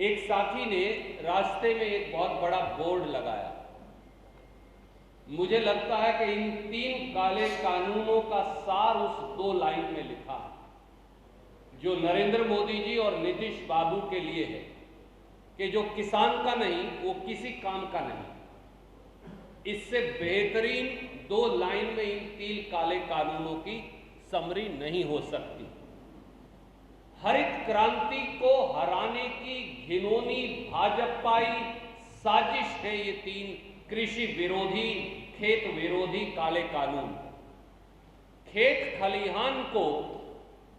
एक साथी ने रास्ते में एक बहुत बड़ा बोर्ड लगाया। मुझे लगता है कि इन 3 काले कानूनों का सार उस 2 लाइन में लिखा है जो नरेंद्र मोदी जी और नीतीश बाबू के लिए है कि जो किसान का नहीं वो किसी काम का नहीं। इससे बेहतरीन 2 लाइन में इन 3 काले कानूनों की समरी नहीं हो सकती। हरित क्रांति को हराने की घिनौनी भाजपाई साजिश है ये 3 कृषि विरोधी, खेत विरोधी काले कानून। खेत खलिहान को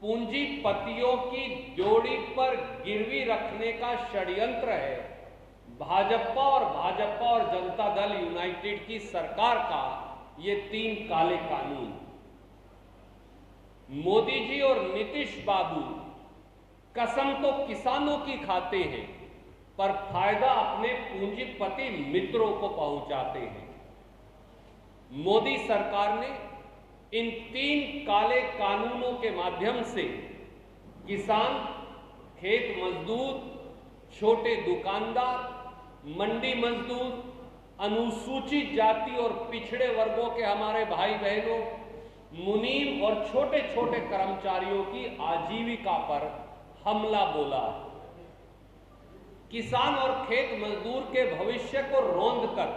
पूंजीपतियों की जोड़ी पर गिरवी रखने का षड्यंत्र है भाजपा और जनता दल यूनाइटेड की सरकार का ये 3 काले कानून। मोदी जी और नीतीश बाबू कसम तो किसानों की खाते हैं पर फायदा अपने पूंजीपति मित्रों को पहुंचाते हैं। मोदी सरकार ने इन 3 काले कानूनों के माध्यम से किसान, खेत मजदूर, छोटे दुकानदार, मंडी मजदूर, अनुसूचित जाति और पिछड़े वर्गों के हमारे भाई बहनों, मुनीम और छोटे छोटे कर्मचारियों की आजीविका पर हमला बोला। किसान और खेत मजदूर के भविष्य को रौंद कर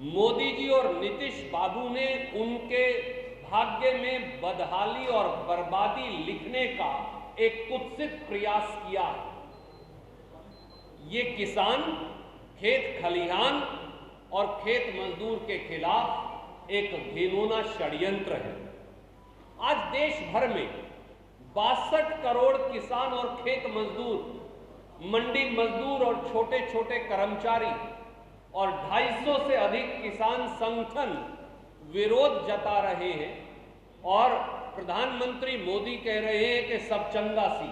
मोदी जी और नीतीश बाबू ने उनके भाग्य में बदहाली और बर्बादी लिखने का एक कुत्सित प्रयास किया। ये किसान, खेत खलिहान और खेत मजदूर के खिलाफ एक घिनौना षड्यंत्र है। आज देश भर में 62 करोड़ किसान और खेत मजदूर, मंडी मजदूर और छोटे छोटे कर्मचारी और 250 से अधिक किसान संगठन विरोध जता रहे हैं और प्रधानमंत्री मोदी कह रहे हैं कि सब चंगा सी,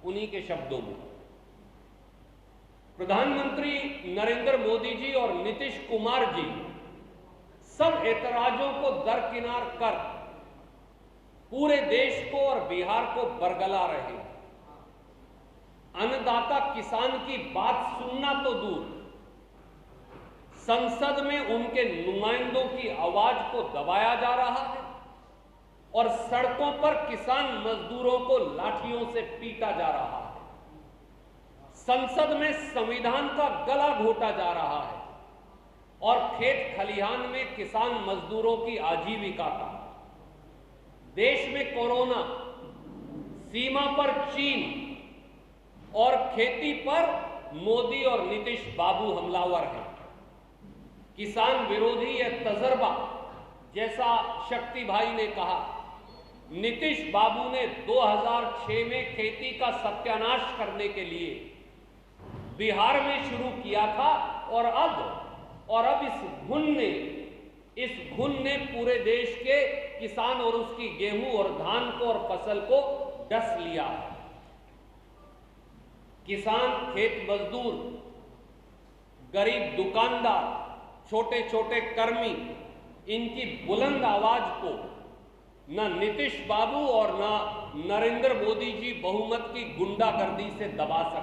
उन्हीं के शब्दों में। प्रधानमंत्री नरेंद्र मोदी जी और नीतीश कुमार जी सब ऐतराजों को दरकिनार कर पूरे देश को और बिहार को बरगला रहे हैं। अन्नदाता किसान की बात सुनना तो दूर, संसद में उनके नुमाइंदों की आवाज को दबाया जा रहा है और सड़कों पर किसान मजदूरों को लाठियों से पीटा जा रहा है। संसद में संविधान का गला घोटा जा रहा है और खेत खलिहान में किसान मजदूरों की आजीविका का। देश में कोरोना, सीमा पर चीन और खेती पर मोदी और नीतीश बाबू हमलावर हैं। किसान विरोधी यह तजर्बा, जैसा शक्ति भाई ने कहा, नीतीश बाबू ने 2006 में खेती का सत्यानाश करने के लिए बिहार में शुरू किया था और अब इस घुन ने पूरे देश के किसान और उसकी गेहूं और धान को और फसल को डस लिया है। किसान, खेत मजदूर, गरीब दुकानदार, छोटे छोटे कर्मी, इनकी बुलंद आवाज को न नीतीश बाबू और न नरेंद्र मोदी जी बहुमत की गुंडागर्दी से दबा सकते।